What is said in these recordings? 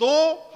2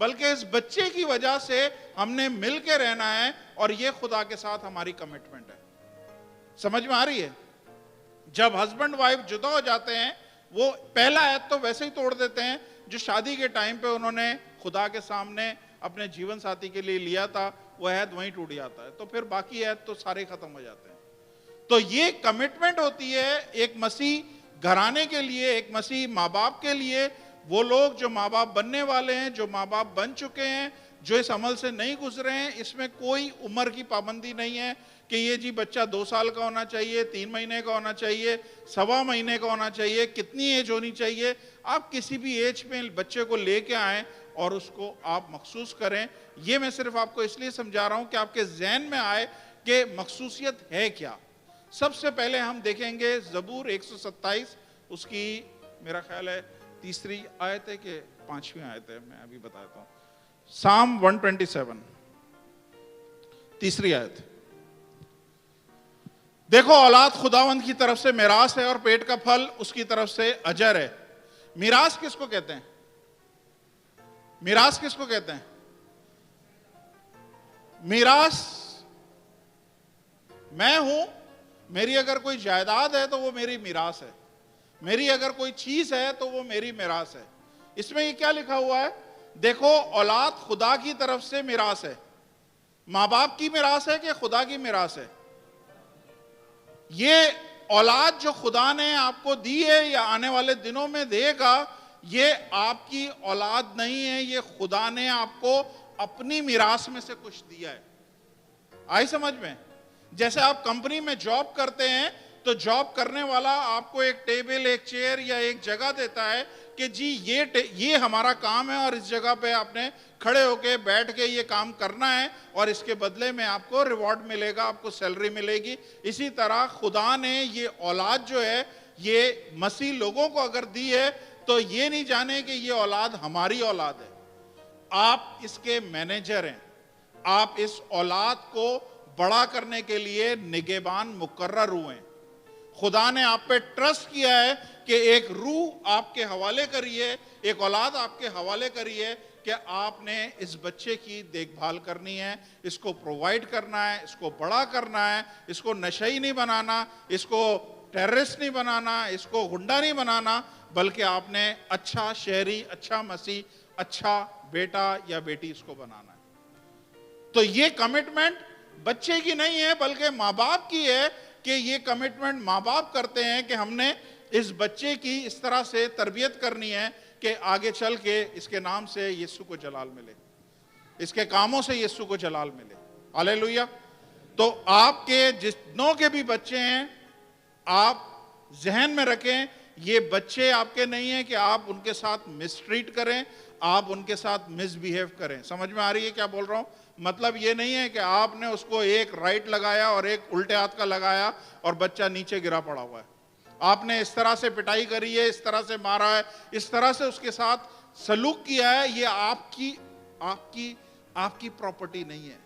بلکہ اس بچے کی وجہ سے ہم نے مل کے رہنا ہے، اور یہ خدا کے ساتھ ہماری کمٹمنٹ ہے۔ سمجھ میں آ رہی ہے؟ جب ہسبینڈ وائف جدا ہو جاتے ہیں، وہ پہلا عہد تو ویسے ہی توڑ دیتے ہیں جو شادی کے ٹائم پہ انہوں نے خدا کے سامنے اپنے جیون ساتھی کے لیے لیا تھا، وہ عہد وہیں ٹوٹ جاتا ہے، تو پھر باقی عہد تو سارے ختم ہو جاتے ہیں۔ تو یہ کمٹمنٹ ہوتی ہے ایک مسیح گھرانے کے لیے، ایک مسیح ماں باپ کے لیے۔ وہ لوگ جو ماں باپ بننے والے ہیں، جو ماں باپ بن چکے ہیں، جو اس عمل سے نہیں گزرے ہیں، اس میں کوئی عمر کی پابندی نہیں ہے کہ یہ جی بچہ 2 سال کا ہونا چاہیے، 3 مہینے کا ہونا چاہیے، 1.25 مہینے کا ہونا چاہیے، کتنی ایج ہونی چاہیے۔ آپ کسی بھی ایج میں بچے کو لے کے آئیں اور اس کو آپ مخصوص کریں۔ یہ میں صرف آپ کو اس لیے سمجھا رہا ہوں کہ آپ کے ذہن میں آئے کہ مخصوصیت ہے کیا۔ سب سے پہلے ہم دیکھیں گے زبور 127، اس کی میرا خیال ہے 3 آیت ہے کہ 5ویں آیت ہے، میں ابھی بتاتا ہوں۔ سام 127 3 آیت۔ دیکھو، اولاد خداوند کی طرف سے میراث ہے، اور پیٹ کا پھل اس کی طرف سے اجر ہے۔ میراث کس کو کہتے ہیں؟ میراث کس کو کہتے ہیں؟ میراث میں ہوں، میری اگر کوئی جائیداد ہے تو وہ میری میراث ہے، میری اگر کوئی چیز ہے تو وہ میری میراث ہے۔ اس میں یہ کیا لکھا ہوا ہے؟ دیکھو، اولاد خدا کی طرف سے میراث ہے۔ ماں باپ کی میراث ہے کہ خدا کی میراث ہے؟ یہ اولاد جو خدا نے آپ کو دی ہے یا آنے والے دنوں میں دے گا، یہ آپ کی اولاد نہیں ہے، یہ خدا نے آپ کو اپنی میراث میں سے کچھ دیا ہے۔ آئی سمجھ میں؟ جیسے آپ کمپنی میں جاب کرتے ہیں تو جاب کرنے والا آپ کو ایک ٹیبل، ایک چیئر یا ایک جگہ دیتا ہے کہ جی یہ ہمارا کام ہے، اور اس جگہ پہ آپ نے کھڑے ہو کے بیٹھ کے یہ کام کرنا ہے، اور اس کے بدلے میں آپ کو ریوارڈ ملے گا، آپ کو سیلری ملے گی۔ اسی طرح خدا نے یہ اولاد جو ہے، یہ مسیح لوگوں کو اگر دی ہے تو یہ نہیں جانے کہ یہ اولاد ہماری اولاد ہے، آپ اس کے مینیجر ہیں۔ آپ اس اولاد کو بڑا کرنے کے لیے نگہبان مقرر ہوئے ہیں۔ خدا نے آپ پہ ٹرسٹ کیا ہے کہ ایک روح آپ کے حوالے کریے، ایک اولاد آپ کے حوالے کریے کہ آپ نے اس بچے کی دیکھ بھال کرنی ہے، اس کو پرووائڈ کرنا ہے، اس کو بڑا کرنا ہے، اس کو نشئی نہیں بنانا، اس کو ٹیررسٹ نہیں بنانا، اس کو غنڈہ نہیں بنانا، بلکہ آپ نے اچھا شہری، اچھا مسیح، اچھا بیٹا یا بیٹی اس کو بنانا ہے۔ تو یہ کمٹمنٹ بچے کی نہیں ہے بلکہ ماں باپ کی ہے، کہ یہ کمٹمنٹ ماں باپ کرتے ہیں کہ ہم نے اس بچے کی اس طرح سے تربیت کرنی ہے کہ آگے چل کے اس کے نام سے یسوع کو جلال ملے، اس کے کاموں سے یسوع کو جلال ملے۔ ہاللیلویہ۔ تو آپ کے جتنوں کے بھی بچے ہیں، آپ ذہن میں رکھیں یہ بچے آپ کے نہیں ہیں کہ آپ ان کے ساتھ مسٹریٹ کریں، آپ ان کے ساتھ مس بیہیو کریں۔ سمجھ میں آ رہی ہے کیا بول رہا ہوں؟ مطلب یہ نہیں ہے کہ آپ نے اس کو ایک رائٹ لگایا اور ایک الٹے ہاتھ کا لگایا اور بچہ نیچے گرا پڑا ہوا ہے۔ آپ نے اس طرح سے پٹائی کری ہے، اس طرح سے مارا ہے، اس طرح سے اس کے ساتھ سلوک کیا ہے، یہ آپ کی پراپرٹی نہیں ہے،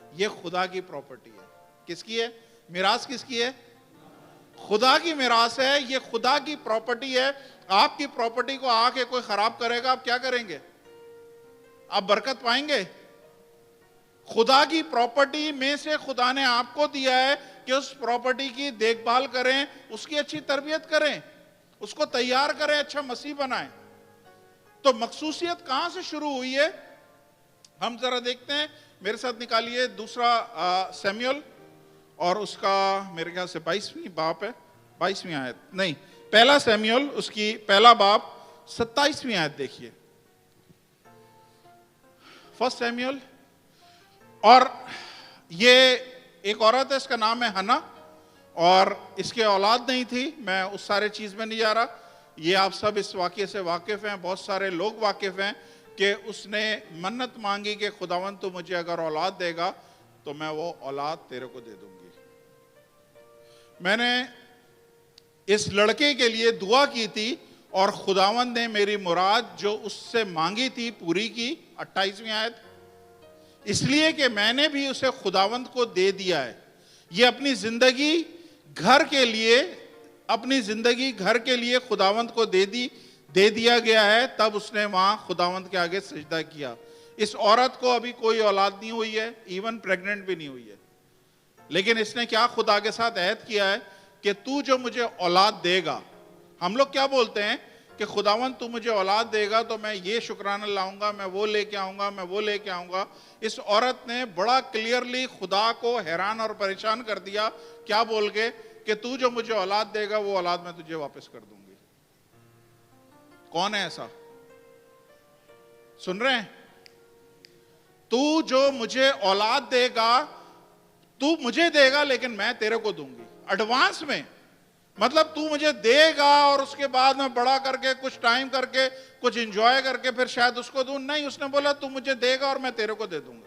یہ خدا کی پراپرٹی ہے۔ کس کی ہے؟ میراث کس کی ہے؟ خدا کی میراث ہے، یہ خدا کی پراپرٹی ہے۔ آپ کی پراپرٹی کو آ کے کوئی خراب کرے گا، آپ کیا کریں گے؟ آپ برکت پائیں گے؟ خدا کی پراپرٹی میں سے خدا نے آپ کو دیا ہے کہ اس پراپرٹی کی دیکھ بھال کریں، اس کی اچھی تربیت کریں، اس کو تیار کریں، اچھا مسیح بنائیں۔ تو مخصوصیت کہاں سے شروع ہوئی ہے؟ ہم ذرا دیکھتے ہیں، میرے ساتھ نکالیے 2 سیموئیل، اور اس کا میرے خیال سے 22ویں باب ہے، 22ویں آیت نہیں، 1 سیموئیل اس کی 1 باب 27ویں آیت دیکھیے۔ 1 سیموئیل، اور یہ ایک عورت ہے، اس کا نام ہے ہنا، اور اس کے اولاد نہیں تھی۔ میں اس سارے چیز میں نہیں جا رہا، یہ آپ سب اس واقعے سے واقف ہیں، بہت سارے لوگ واقف ہیں کہ اس نے منت مانگی کہ خداوند تو مجھے اگر اولاد دے گا تو میں وہ اولاد تیرے کو دے دوں گی۔ میں نے اس لڑکے کے لیے دعا کی تھی اور خداوند نے میری مراد جو اس سے مانگی تھی پوری کی۔ 28ویں آیت، اس لیے کہ میں نے بھی اسے خداوند کو دے دیا ہے۔ یہ اپنی زندگی گھر کے لیے خداوند کو دے دیا گیا ہے۔ تب اس نے وہاں خداوند کے آگے سجدہ کیا۔ اس عورت کو ابھی کوئی اولاد نہیں ہوئی ہے, ایون پریگننٹ بھی نہیں ہوئی ہے, لیکن اس نے کیا خدا کے ساتھ عہد کیا ہے کہ تو جو مجھے اولاد دے گا, ہم لوگ کیا بولتے ہیں کہ خداوند تو مجھے اولاد دے گا تو میں یہ شکرانہ لاؤں گا, میں وہ لے کے آؤں گا, میں وہ لے کے آؤں گا. اس عورت نے بڑا کلیئرلی خدا کو حیران اور پریشان کر دیا, کیا بول کے کہ تو جو مجھے اولاد دے گا وہ اولاد میں تجھے واپس کر دوں گی. کون ہے ایسا؟ سن رہے ہیں؟ تو جو مجھے اولاد دے گا, تو مجھے دے گا لیکن میں تیرے کو دوں گی ایڈوانس میں. مطلب تو مجھے دے گا اور اس کے بعد میں بڑا کر کے کچھ ٹائم کر کے کچھ انجوائے کر کے پھر شاید اس کو دوں. نہیں, اس نے بولا تو مجھے دے گا اور میں تیرے کو دے دوں گا.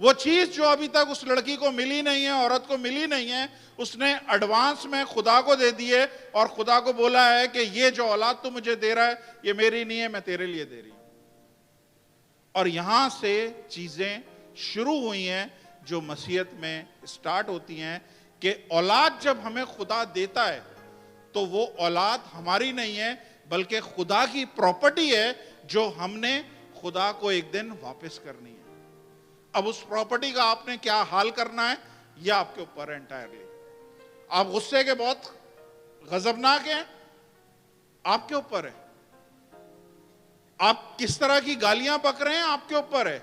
وہ چیز جو ابھی تک اس لڑکی کو ملی نہیں ہے, عورت کو ملی نہیں ہے, اس نے ایڈوانس میں خدا کو دے دیے اور خدا کو بولا ہے کہ یہ جو اولاد تو مجھے دے رہا ہے یہ میری نہیں ہے, میں تیرے لیے دے رہی ہوں. اور یہاں سے چیزیں شروع ہوئی ہیں جو مسیحیت میں سٹارٹ ہوتی ہیں کہ اولاد جب ہمیں خدا دیتا ہے تو وہ اولاد ہماری نہیں ہے بلکہ خدا کی پراپرٹی ہے جو ہم نے خدا کو ایک دن واپس کرنی ہے. اب اس پراپرٹی کا آپ نے کیا حال کرنا ہے یہ آپ کے اوپر ہے انٹائرلی. آپ غصے کے بہت غضبناک ہیں, آپ کے اوپر ہے. آپ کس طرح کی گالیاں پک رہے ہیں آپ کے اوپر ہے.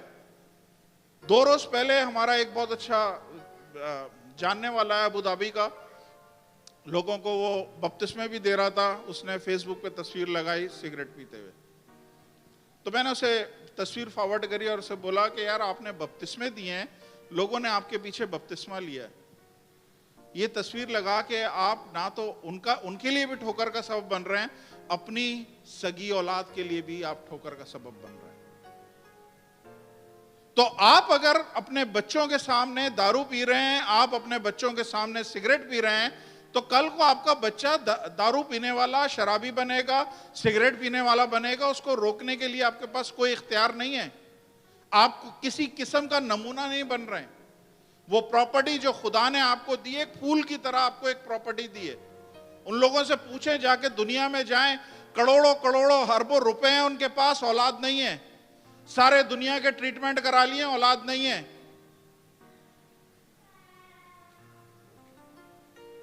2 روز پہلے ہمارا ایک بہت اچھا جاننے والا ہے ابو دھابی کا, لوگوں کو وہ بپتسمے بھی دے رہا تھا, اس نے فیس بک پہ تصویر لگائی سگریٹ پیتے ہوئے. تو میں نے اسے تصویر فارورڈ کری اور اسے بولا کہ یار آپ نے بپتسمے دیے ہیں, لوگوں نے آپ کے پیچھے بپتسمہ لیا ہے, یہ تصویر لگا کے آپ نہ تو ان کے لیے بھی ٹھوکر کا سبب بن رہے ہیں, اپنی سگی اولاد کے لیے بھی آپ ٹھوکر کا سبب بن رہے ہیں. تو آپ اگر اپنے بچوں کے سامنے دارو پی رہے ہیں, آپ اپنے بچوں کے سامنے سگریٹ پی رہے ہیں, تو کل کو آپ کا بچہ دارو پینے والا شرابی بنے گا, سگریٹ پینے والا بنے گا, اس کو روکنے کے لیے آپ کے پاس کوئی اختیار نہیں ہے. آپ کسی قسم کا نمونہ نہیں بن رہے ہیں. وہ پراپرٹی جو خدا نے آپ کو دی ہے, ایک پھول کی طرح آپ کو ایک پراپرٹی دی ہے. ان لوگوں سے پوچھیں جا کے, دنیا میں جائیں, کروڑوں اربوں روپے ہیں ان کے پاس, اولاد نہیں ہے. سارے دنیا کے ٹریٹمنٹ کرا لیے, اولاد نہیں ہے.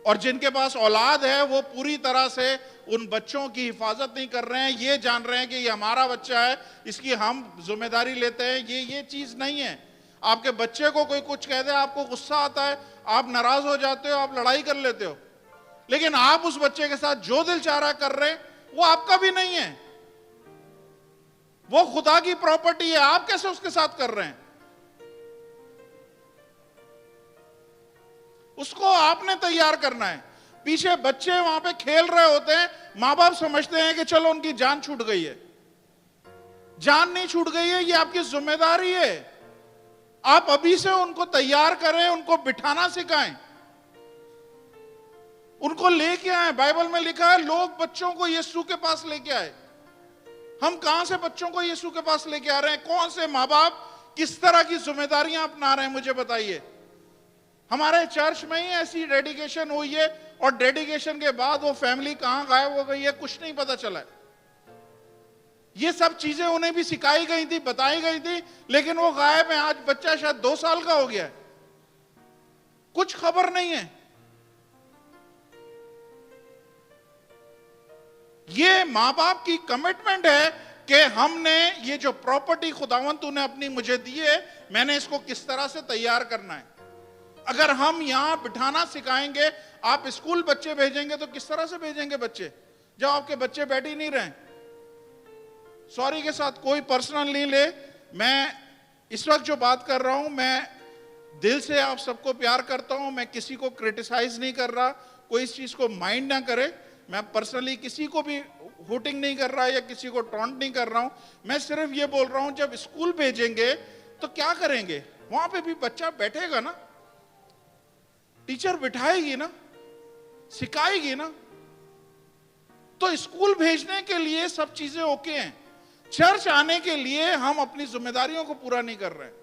اور جن کے پاس اولاد ہے وہ پوری طرح سے ان بچوں کی حفاظت نہیں کر رہے ہیں, یہ جان رہے ہیں کہ یہ ہمارا بچہ ہے, اس کی ہم ذمہ داری لیتے ہیں. یہ چیز نہیں ہے. آپ کے بچے کو کوئی کچھ کہہ دے, آپ کو غصہ آتا ہے, آپ ناراض ہو جاتے ہو, آپ لڑائی کر لیتے ہو, لیکن آپ اس بچے کے ساتھ جو دل چاہ رہا کر رہے ہیں وہ آپ کا بھی نہیں ہے, وہ خدا کی پراپرٹی ہے. آپ کیسے اس کے ساتھ کر رہے ہیں؟ اس کو آپ نے تیار کرنا ہے. پیچھے بچے وہاں پہ کھیل رہے ہوتے ہیں, ماں باپ سمجھتے ہیں کہ چلو ان کی جان چھوٹ گئی ہے. جان نہیں چھوٹ گئی ہے, یہ آپ کی ذمہ داری ہے. آپ ابھی سے ان کو تیار کریں, ان کو بٹھانا سکھائیں, ان کو لے کے آئیں. بائبل میں لکھا ہے لوگ بچوں کو یسوع کے پاس لے کے آئے. ہم کہاں سے بچوں کو یسوع کے پاس لے کے آ رہے ہیں؟ کون سے ماں باپ کس طرح کی ذمہ داریاں اپنا رہے ہیں مجھے بتائیے. ہمارے چرچ میں ہی ایسی ڈیڈیکیشن ہوئی ہے اور ڈیڈیکیشن کے بعد وہ فیملی کہاں غائب ہو گئی ہے کچھ نہیں پتا چلا ہے. یہ سب چیزیں انہیں بھی سکھائی گئی تھی, بتائی گئی تھی, لیکن وہ غائب ہیں. آج بچہ شاید 2 سال کا ہو گیا ہے, کچھ خبر نہیں ہے. یہ ماں باپ کی کمٹمنٹ ہے کہ ہم نے یہ جو پراپرٹی خداوند تو نے اپنی مجھے دی ہے, میں نے اس کو کس طرح سے تیار کرنا ہے. اگر ہم یہاں بٹھانا سکھائیں گے, آپ اسکول بچے بھیجیں گے تو کس طرح سے بھیجیں گے بچے جب آپ کے بچے بیٹھ ہی نہیں رہے. سوری کے ساتھ کوئی پرسنل نہیں لے, میں اس وقت جو بات کر رہا ہوں میں دل سے آپ سب کو پیار کرتا ہوں, میں کسی کو کرٹیسائز نہیں کر رہا, کوئی اس چیز کو مائنڈ نہ کرے. میں پرسنلی کسی کو بھی ہوٹنگ نہیں کر رہا یا کسی کو ٹونٹ نہیں کر رہا ہوں. میں صرف یہ بول رہا ہوں جب اسکول بھیجیں گے تو کیا کریں گے, وہاں پہ بھی بچہ بیٹھے گا نا, ٹیچر بٹھائے گی نا, سکھائے گی نا. تو اسکول بھیجنے کے لیے سب چیزیں اوکے ہیں. چرچ آنے کے لیے ہم اپنی ذمہ داریوں کو پورا نہیں کر رہے ہیں.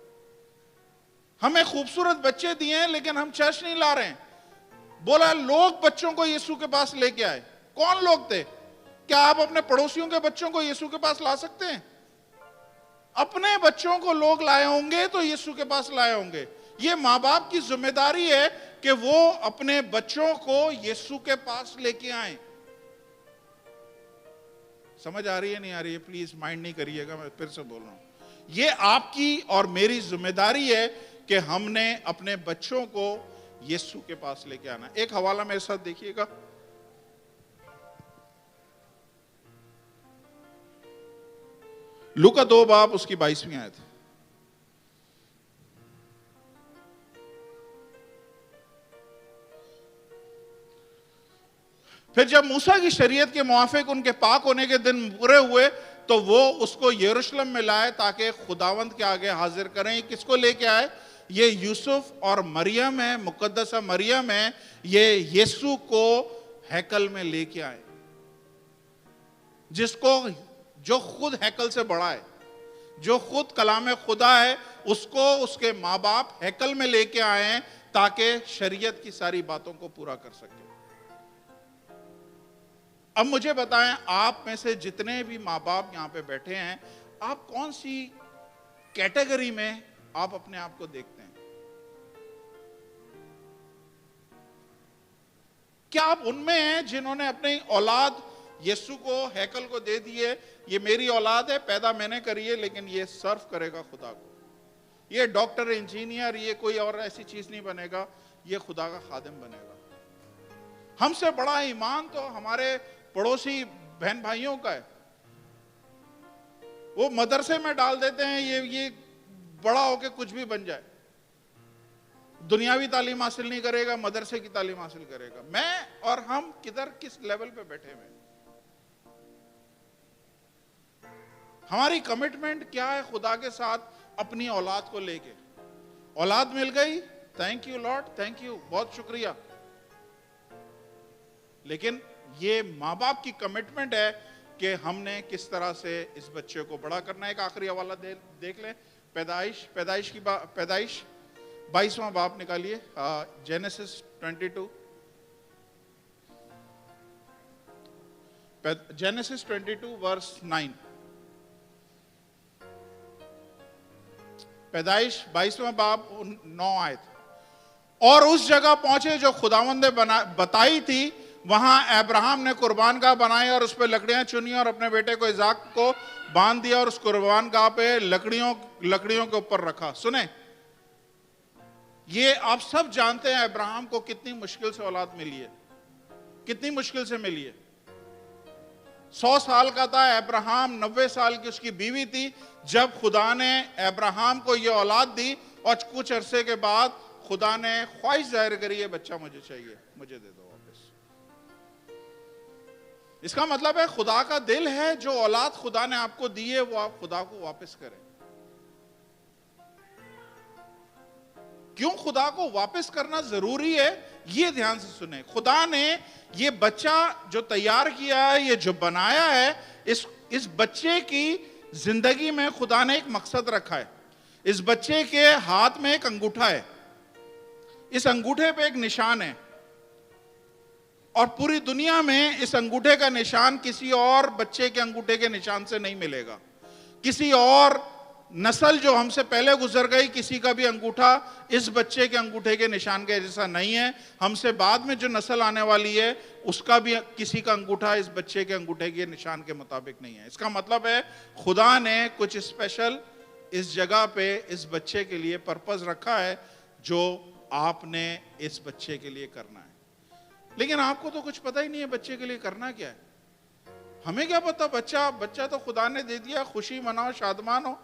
ہمیں خوبصورت بچے دیے ہیں لیکن ہم چرچ نہیں لا رہے ہیں. بولا لوگ بچوں کو یسوع کے پاس لے کے آئے. کون لوگ تھے؟ کیا آپ اپنے پڑوسیوں کے بچوں کو یسوع کے پاس لا سکتے ہیں؟ اپنے بچوں کو لوگ لائے ہوں گے تو یسوع کے پاس لائے ہوں گے. یہ ماں باپ کی ذمہ داری ہے کہ وہ اپنے بچوں کو یسوع کے پاس لے کے آئیں. سمجھ آ رہی ہے نہیں آ رہی ہے؟ پلیز مائنڈ نہیں کریے گا، میں پھر سے بول رہا ہوں. یہ آپ کی اور میری ذمہ داری ہے کہ ہم نے اپنے بچوں کو یسوع کے پاس لے کے آنا. ایک حوالہ میرے ساتھ دیکھیے گا. لوکا 2 باب اس کی 22ویں آیت. پھر جب موسیٰ کی شریعت کے موافق ان کے پاک ہونے کے دن پورے ہوئے تو وہ اس کو یروشلم میں لائے تاکہ خداوند کے آگے حاضر کریں. یہ کس کو لے کے آئے؟ یہ یوسف اور مریم ہے، مقدسہ مریم ہے. یہ یسوع کو ہیکل میں لے کے آئے، جو خود ہیکل سے بڑا ہے، جو خود کلام خدا ہے، اس کو اس کے ماں باپ ہیکل میں لے کے آئے ہیں تاکہ شریعت کی ساری باتوں کو پورا کر سکے. اب مجھے بتائیں، آپ میں سے جتنے بھی ماں باپ یہاں پہ بیٹھے ہیں، آپ کون سی کیٹیگری میں آپ اپنے آپ کو دیکھتے ہیں؟ کیا آپ ان میں ہیں جنہوں نے اپنی اولاد یسوع کو، ہیکل کو دے دیے؟ یہ میری اولاد ہے، پیدا میں نے کری ہے، لیکن یہ سرو کرے گا خدا کو. یہ ڈاکٹر، انجینئر، یہ کوئی اور ایسی چیز نہیں بنے گا، یہ خدا کا خادم بنے گا. ہم سے بڑا ایمان تو ہمارے پڑوسی بہن بھائیوں کا ہے. وہ مدرسے میں ڈال دیتے ہیں، یہ بڑا ہو کے کچھ بھی بن جائے. دنیاوی تعلیم حاصل نہیں کرے گا، مدرسے کی تعلیم حاصل کرے گا. میں اور ہم کس لیول پہ بیٹھے ہوئے ہیں؟ ہماری کمٹمنٹ کیا ہے خدا کے ساتھ اپنی اولاد کو لے کے؟ اولاد مل گئی، thank you lord, thank you, بہت شکریہ. لیکن یہ ماں باپ کی کمٹمنٹ ہے کہ ہم نے کس طرح سے اس بچے کو بڑا کرنا ہے. ایک آخری حوالہ دیکھ لیں. پیدائش 22واں باب نکالیے. جینیسس 22. جینیسس 22 ورس 9. پیدائش 22واں باب 9 آیت. اور اس جگہ پہنچے جو خداوند نے بتائی تھی، وہاں ابراہیم نے قربان گاہ بنائی اور اس پہ لکڑیاں چنی اور اپنے بیٹے کو اسحاق کو باندھ دیا اور اس قربان گاہ پہ لکڑیوں کے اوپر رکھا. سنیں، یہ آپ سب جانتے ہیں ابراہیم کو کتنی مشکل سے اولاد ملی ہے، کتنی مشکل سے ملی ہے. 100 سال کا تھا ابراہیم، 90 سال کی اس کی بیوی تھی جب خدا نے ابراہیم کو یہ اولاد دی. اور کچھ عرصے کے بعد خدا نے خواہش ظاہر کری ہے، بچہ مجھے چاہیے، مجھے دے دو واپس. اس کا مطلب ہے خدا کا دل ہے جو اولاد خدا نے آپ کو دی ہے وہ آپ خدا کو واپس کریں. کیوں خدا کو واپس کرنا ضروری ہے؟ یہ دھیان سے سنیں. خدا نے یہ بچہ جو تیار کیا ہے، یہ جو بنایا ہے، اس بچے کی زندگی میں خدا نے ایک مقصد رکھا ہے. اس بچے کے ہاتھ میں ایک انگوٹھا ہے، اس انگوٹھے پہ ایک نشان ہے، اور پوری دنیا میں اس انگوٹھے کا نشان کسی اور بچے کے انگوٹھے کے نشان سے نہیں ملے گا. کسی اور نسل جو ہم سے پہلے گزر گئی، کسی کا بھی انگوٹھا اس بچے کے انگوٹھے کے نشان کے جیسا نہیں ہے. ہم سے بعد میں جو نسل آنے والی ہے، اس کا بھی کسی کا انگوٹھا اس بچے کے انگوٹھے کے نشان کے مطابق نہیں ہے. اس کا مطلب ہے خدا نے کچھ اسپیشل اس جگہ پہ اس بچے کے لیے پرپز رکھا ہے جو آپ نے اس بچے کے لیے کرنا ہے. لیکن آپ کو تو کچھ پتہ ہی نہیں ہے بچے کے لیے کرنا کیا ہے. ہمیں کیا پتا؟ بچہ تو خدا نے دے دیا، خوشی مناؤ، شادمان ہو.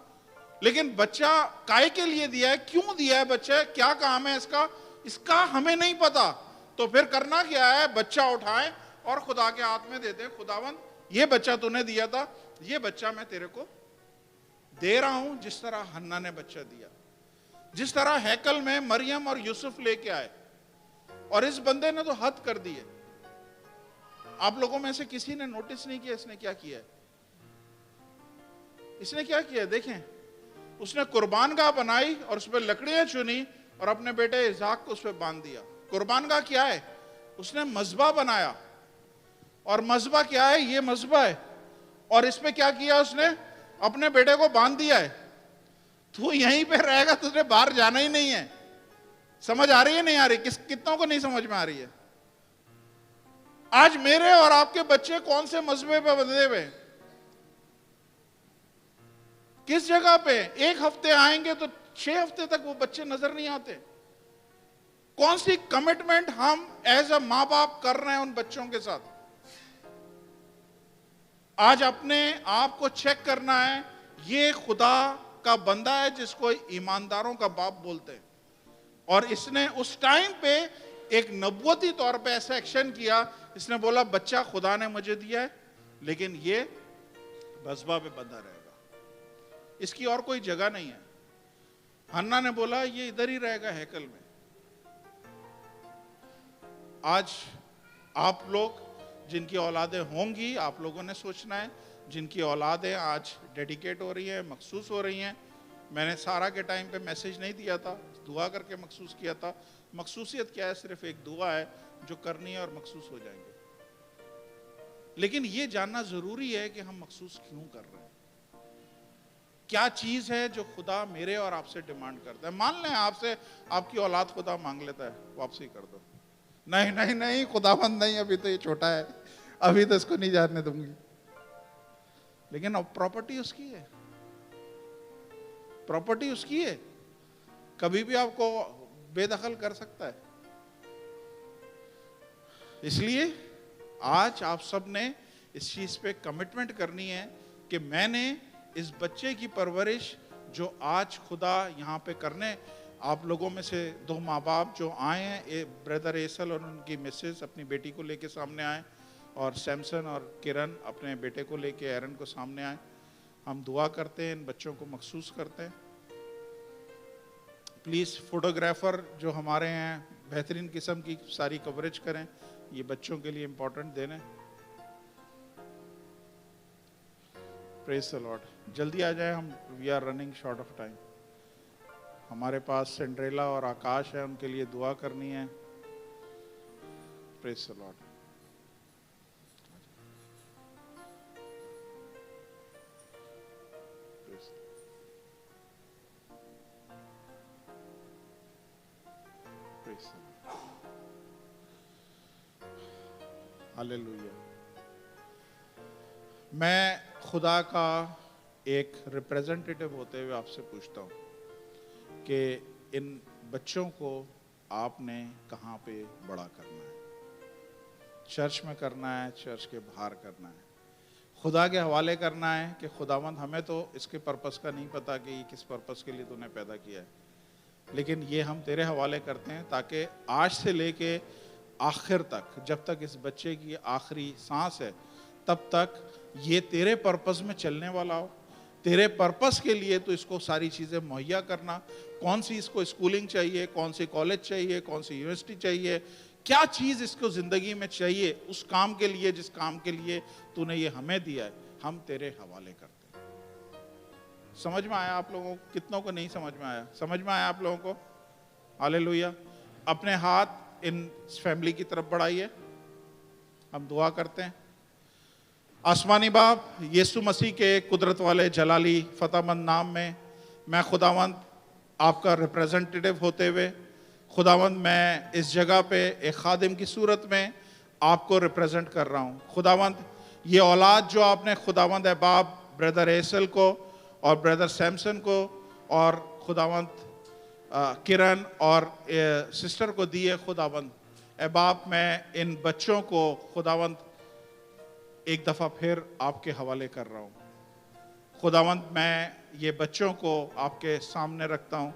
لیکن بچہ کائے کے لیے دیا ہے، کیوں دیا ہے بچہ، کیا کام ہے اس کا ہمیں نہیں پتا. تو پھر کرنا کیا ہے؟ بچہ اٹھائیں اور خدا کے ہاتھ میں دے دیں. خداوند، یہ بچہ تو نے دیا تھا، یہ بچہ میں تیرے کو دے رہا ہوں. جس طرح حنا نے بچہ دیا، جس طرح ہیکل میں مریم اور یوسف لے کے آئے، اور اس بندے نے تو حد کر دی ہے. آپ لوگوں میں سے کسی نے نوٹس نہیں کیا اس نے کیا کیا ہے؟ اس نے کیا کیا؟ دیکھیں، اس نے قربان گاہ بنائی اور اس پہ لکڑیاں چنی اور اپنے بیٹے اسحاق کو اس پہ باندھ دیا. قربان گاہ کیا ہے؟ اس نے مذبح بنایا. اور مذبح کیا ہے؟ یہ مذبح ہے. اور اس پہ کیا کیا اس نے؟ اپنے بیٹے کو باندھ دیا ہے, تو یہیں پہ رہے گا, تجھے باہر جانا ہی نہیں ہے. سمجھ آ رہی ہے نہیں آ رہی؟ کتنوں کو نہیں سمجھ میں آ رہی ہے؟ آج میرے اور آپ کے بچے کون سے مذہبے پہ بندھے ہوئے, کس جگہ پہ؟ 1 ہفتے آئیں گے تو 6 ہفتے تک وہ بچے نظر نہیں آتے. کون سی کمٹمنٹ ہم ایز اے ماں باپ کر رہے ہیں ان بچوں کے ساتھ؟ آج اپنے آپ کو چیک کرنا ہے. یہ خدا کا بندہ ہے جس کو ایمانداروں کا باپ بولتے ہیں, اور اس نے اس ٹائم پہ ایک نبوتی طور پہ ایسا ایکشن کیا. اس نے بولا بچہ خدا نے مجھے دیا ہے, لیکن یہ بسبا پہ بندھا رہے گا, اس کی اور کوئی جگہ نہیں ہے. ہنا نے بولا یہ ادھر ہی رہے گا ہیکل میں. آج آپ لوگ جن کی اولادیں ہوں گی, آپ لوگوں نے سوچنا ہے, جن کی اولادیں آج ڈیڈیکیٹ ہو رہی ہیں, مخصوص ہو رہی ہیں. میں نے سارا کے ٹائم پہ میسج نہیں دیا تھا, دعا کر کے مخصوص کیا تھا. مخصوصیت کیا ہے؟ صرف ایک دعا ہے جو کرنی ہے اور مخصوص ہو جائیں گے. لیکن یہ جاننا ضروری ہے کہ ہم مخصوص کیوں کر رہے ہیں, کیا چیز ہے جو خدا میرے اور آپ سے ڈیمانڈ کرتا ہے. مان لیں آپ سے آپ کی اولاد خدا مانگ لیتا ہے, واپسی کر دو. نہیں نہیں نہیں, خداوند نہیں, ابھی تو یہ چھوٹا ہے, ابھی تو اس کو نہیں جاننے دوں گی. لیکن اب پراپرٹی اس کی ہے, پراپرٹی اس کی ہے, کبھی بھی آپ کو بے دخل کر سکتا ہے. اس لیے آج آپ سب نے اس چیز پہ کمٹمنٹ کرنی ہے کہ میں نے اس بچے کی پرورش جو آج خدا یہاں پہ کرنے, آپ لوگوں میں سے 2 ماں باپ جو آئے ہیں, بردر ایسل اور ان کی مسز اپنی بیٹی کو لے کے سامنے آئے, اور سیمسن اور کرن اپنے بیٹے کو لے کے ایرن کو سامنے آئے. ہم دعا کرتے ہیں, ان بچوں کو مخصوص کرتے ہیں. پلیز فوٹوگرافر جو ہمارے ہیں بہترین قسم کی ساری کوریج کریں, یہ بچوں کے لیے امپورٹنٹ دن ہے. Praise the lord. جلدی آ جائیں, ہم we are running short of time. ہمارے پاس سینڈریلا اور آکاش ہے, ان کے لیے دعا کرنی ہے. Praise the lord. ہاللیلویا. میں خدا کا ایک ریپریزنٹیٹیو ہوتے ہوئے آپ سے پوچھتا ہوں کہ ان بچوں کو آپ نے کہاں پہ بڑا کرنا ہے؟ چرچ میں کرنا ہے, چرچ کے باہر کرنا ہے, خدا کے حوالے کرنا ہے کہ خداوند ہمیں تو اس کے پرپس کا نہیں پتا کہ یہ کس پرپس کے لیے تو نے پیدا کیا ہے, لیکن یہ ہم تیرے حوالے کرتے ہیں تاکہ آج سے لے کے آخر تک, جب تک اس بچے کی آخری سانس ہے, تب تک یہ تیرے پرپس میں چلنے والا ہو. تیرے پرپس کے لیے تو اس کو ساری چیزیں مہیا کرنا, کون سی اس کو اسکولنگ چاہیے, کون سی کالج چاہیے, کون سی یونیورسٹی چاہیے, کیا چیز اس کو زندگی میں چاہیے, اس کام کے لیے جس کام کے لیے تو نے یہ ہمیں دیا ہے, ہم تیرے حوالے کرتے ہیں. سمجھ میں آیا آپ لوگوں کو؟ کتنوں کو نہیں سمجھ میں آیا؟ سمجھ میں آیا آپ لوگوں کو؟ ہاللیلویا. اپنے ہاتھ ان فیملی کی طرف بڑھائیے, ہم دعا کرتے ہیں. آسمانی باپ, یسوع مسیح کے قدرت والے جلالی فتح مند نام میں خداوند آپ کا ریپریزنٹیٹیو ہوتے ہوئے, خداوند میں اس جگہ پہ ایک خادم کی صورت میں آپ کو ریپریزنٹ کر رہا ہوں. خداوند یہ اولاد جو آپ نے خداوند احباب بردر ایسل کو اور بردر سیمسن کو اور خداوند کرن اور سسٹر کو دی ہے, خداوند احباب میں ان بچوں کو خداوند ایک دفعہ پھر آپ کے حوالے کر رہا ہوں. خداوند میں یہ بچوں کو آپ کے سامنے رکھتا ہوں.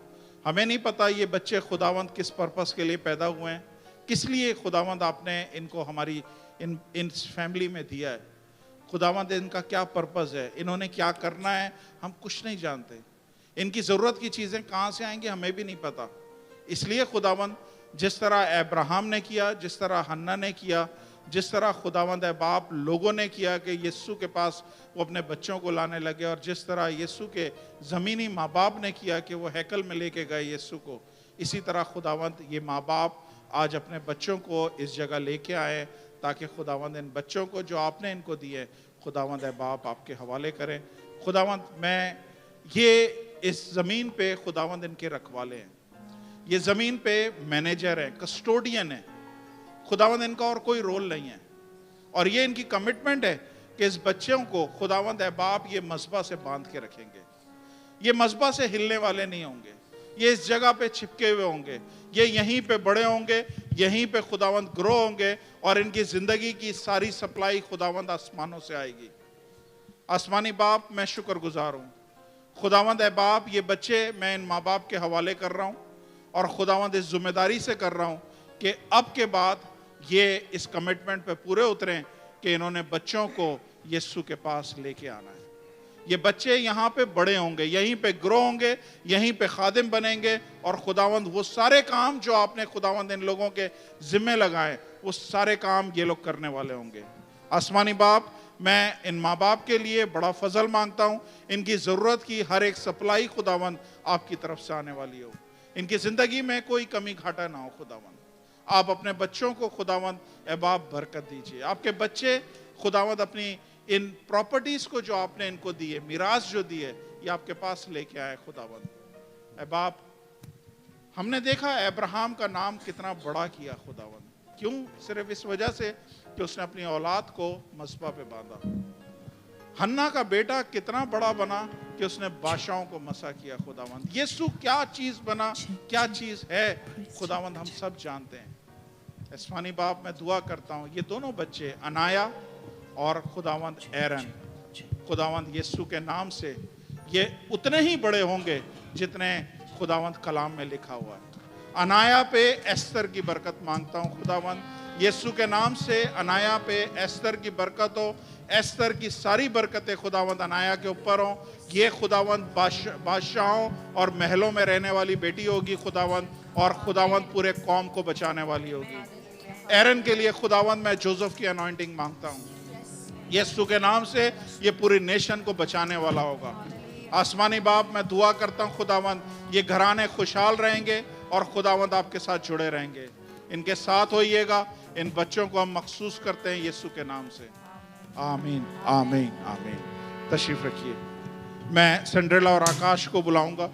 ہمیں نہیں پتا یہ بچے خداوند کس پرپس کے لیے پیدا ہوئے ہیں, کس لیے خداوند آپ نے ان کو ہماری ان فیملی میں دیا ہے. خداوند ان کا کیا پرپس ہے, انہوں نے کیا کرنا ہے, ہم کچھ نہیں جانتے. ان کی ضرورت کی چیزیں کہاں سے آئیں گی ہمیں بھی نہیں پتا. اس لیے خداوند جس طرح ابراہیم نے کیا, جس طرح حنا نے کیا, جس طرح خداوند باپ لوگوں نے کیا کہ یسوع کے پاس وہ اپنے بچوں کو لانے لگے, اور جس طرح یسوع کے زمینی ماں باپ نے کیا کہ وہ ہیکل میں لے کے گئے یسوع کو, اسی طرح خداوند یہ ماں باپ آج اپنے بچوں کو اس جگہ لے کے آئے تاکہ خداوند ان بچوں کو جو آپ نے ان کو دیے خداوند اے باپ آپ کے حوالے کریں. خداوند میں یہ اس زمین پہ خداوند ان کے رکھوالے ہیں, یہ زمین پہ مینیجر ہیں, کسٹوڈین ہیں. خداوند ان کا اور کوئی رول نہیں ہے, اور یہ ان کی کمٹمنٹ ہے کہ اس بچوں کو خداوند اے باپ یہ مذبح سے باندھ کے رکھیں گے. یہ مذبح سے ہلنے والے نہیں ہوں گے, یہ اس جگہ پہ چھپکے ہوئے ہوں گے, یہ یہیں پہ بڑے ہوں گے, یہیں پہ خداوند گرو ہوں گے, اور ان کی زندگی کی ساری سپلائی خداوند آسمانوں سے آئے گی. آسمانی باپ میں شکر گزار ہوں. خداوند اے باپ یہ بچے میں ان ماں باپ کے حوالے کر رہا ہوں, اور خداوند اس ذمہ داری سے کر رہا ہوں کہ اب کے بعد یہ اس کمٹمنٹ پہ پورے اتریں کہ انہوں نے بچوں کو یسوع کے پاس لے کے آنا ہے. یہ بچے یہاں پہ بڑے ہوں گے, یہیں پہ گرو ہوں گے, یہیں پہ خادم بنیں گے, اور خداوند وہ سارے کام جو آپ نے خداوند ان لوگوں کے ذمہ لگائے وہ سارے کام یہ لوگ کرنے والے ہوں گے. آسمانی باپ میں ان ماں باپ کے لیے بڑا فضل مانگتا ہوں, ان کی ضرورت کی ہر ایک سپلائی خداوند آپ کی طرف سے آنے والی ہو, ان کی زندگی میں کوئی کمی گھاٹا نہ ہو. خداوند آپ اپنے بچوں کو خداوند اے باپ برکت دیجئے. آپ کے بچے خداوند اپنی ان پراپرٹیز کو جو آپ نے ان کو دی ہے, میراث جو دی ہے, یہ آپ کے پاس لے کے آئے. خداوند اے باپ ہم نے دیکھا ابراہیم کا نام کتنا بڑا کیا خداوند, کیوں؟ صرف اس وجہ سے کہ اس نے اپنی اولاد کو مذبح پہ باندھا. حنا کا بیٹا کتنا بڑا بنا کہ اس نے بادشاہوں کو مسا کیا. خداوند یسوع کیا چیز بنا, کیا چیز ہے خداوند ہم سب جانتے ہیں. آسمانی باپ میں دعا کرتا ہوں یہ دونوں بچے انایا اور خداوند ایرن, خداوند یسوع کے نام سے یہ اتنے ہی بڑے ہوں گے جتنے خداوند کلام میں لکھا ہوا ہے. انایا پہ ایستر کی برکت مانگتا ہوں خداوند یسوع کے نام سے. انایا پہ ایستر کی برکت ہو, ایستر کی ساری برکتیں خداوند انایا کے اوپر ہوں. یہ خداوند بادشاہوں اور محلوں میں رہنے والی بیٹی ہوگی خداوند, اور خداوند پورے قوم کو بچانے والی ہوگی. ایرن کے لیے خداوند میں جوزف کی انوائنٹنگ مانگتا ہوں, یسوع کے نام سے یہ پوری نیشن کو بچانے والا ہوگا. آسمانی باپ میں دعا کرتا ہوں خداوند یہ گھرانے خوشحال رہیں گے, اور خداوند آپ کے ساتھ جڑے رہیں گے. ان کے ساتھ ہوئیے گا. ان بچوں کو ہم مخصوص کرتے ہیں یسوع کے نام سے. آمین آمین آمین. تشریف رکھیے. میں سنڈریلا اور آکاش کو بلاؤں گا.